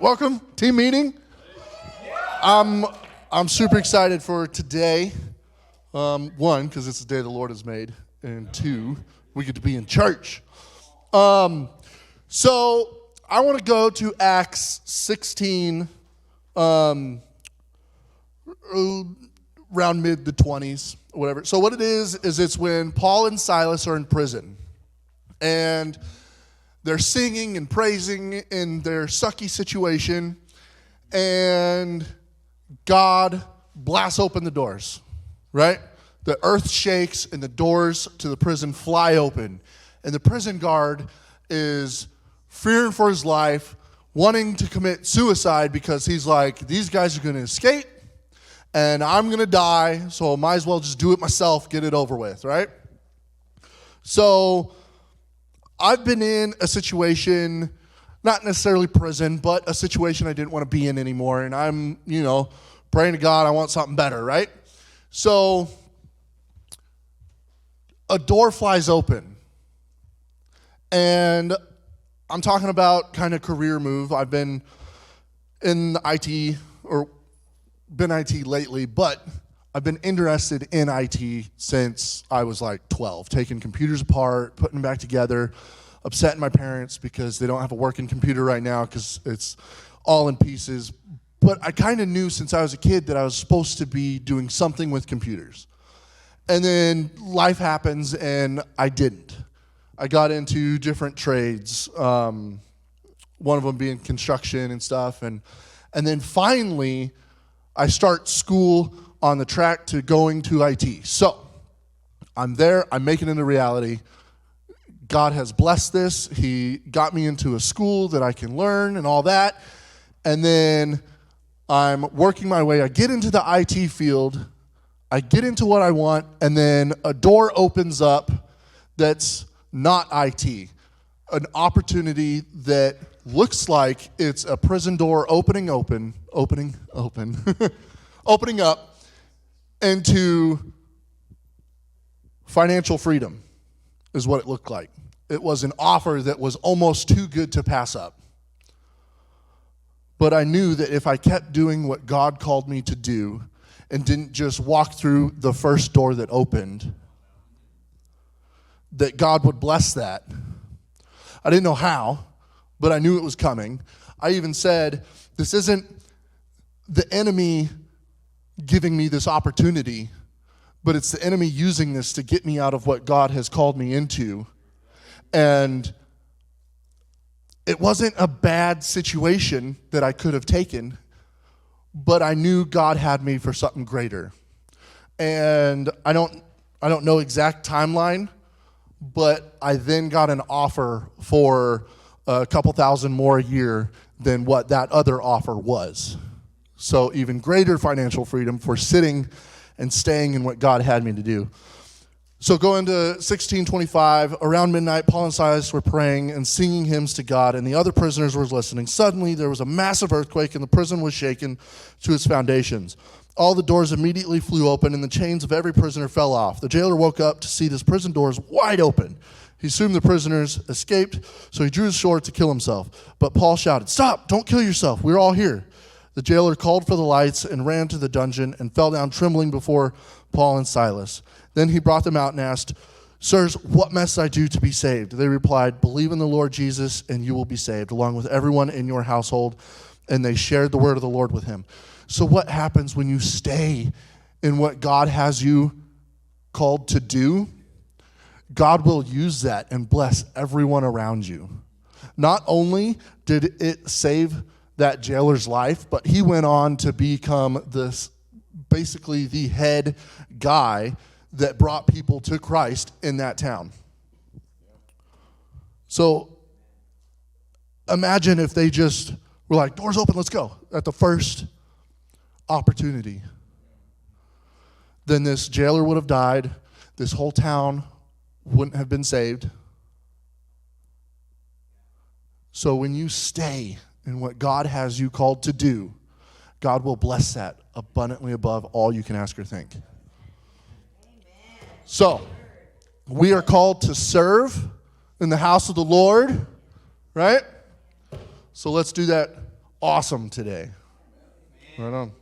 Welcome, team meeting. I'm super excited for today. One, because it's the day the Lord has made, and two, we get to be in church. So I want to go to Acts 16, around mid the 20s, whatever. So what it is it's when Paul and Silas are in prison, and they're singing and praising in their sucky situation, and God blasts open the doors, right? The earth shakes, and the doors to the prison fly open. And the prison guard is fearing for his life, wanting to commit suicide because he's like, these guys are going to escape, and I'm going to die, so I might as well just do it myself, get it over with, right? So I've been in a situation, not necessarily prison, but a situation I didn't want to be in anymore. And I'm, praying to God, I want something better, right? So a door flies open. And I'm talking about kind of career move. I've been in IT, or been IT lately, but I've been interested in IT since I was like 12, taking computers apart, putting them back together, upsetting my parents because they don't have a working computer right now because it's all in pieces. But I kind of knew since I was a kid that I was supposed to be doing something with computers. And then life happens and I didn't. I got into different trades, one of them being construction and stuff. And then finally, I start school on the track to going to IT. So I'm there, I'm making it into reality. God has blessed this. He got me into a school that I can learn and all that. And then I'm working my way. I get into the IT field. I get into what I want. And then a door opens up that's not IT. An opportunity that looks like it's a prison door opening up into financial freedom is what it looked like. It was an offer that was almost too good to pass up. But I knew that if I kept doing what God called me to do and didn't just walk through the first door that opened, that God would bless that. I didn't know how, but I knew it was coming. I even said, this isn't the enemy giving me this opportunity, but it's the enemy using this to get me out of what God has called me into. And it wasn't a bad situation that I could have taken, but I knew God had me for something greater. And I don't know exact timeline, but I then got an offer for a couple thousand more a year than what that other offer was. So even greater financial freedom for sitting and staying in what God had me to do. So going to 1625, around midnight, Paul and Silas were praying and singing hymns to God, and the other prisoners were listening. Suddenly, there was a massive earthquake, and the prison was shaken to its foundations. All the doors immediately flew open, and the chains of every prisoner fell off. The jailer woke up to see his prison doors wide open. He assumed the prisoners escaped, so he drew his sword to kill himself. But Paul shouted, "Stop! Don't kill yourself. We're all here." The jailer called for the lights and ran to the dungeon and fell down trembling before Paul and Silas. Then he brought them out and asked, "Sirs, what must I do to be saved?" They replied, "Believe in the Lord Jesus and you will be saved, along with everyone in your household." And they shared the word of the Lord with him. So what happens when you stay in what God has you called to do? God will use that and bless everyone around you. Not only did it save that jailer's life, but he went on to become basically the head guy that brought people to Christ in that town. So imagine if they just were like, "Doors open, let's go," at the first opportunity. Then this jailer would have died. This whole town wouldn't have been saved. So when you stay in what God has you called to do, God will bless that abundantly above all you can ask or think. Amen. So, we are called to serve in the house of the Lord, right? So let's do that awesome today. Right on.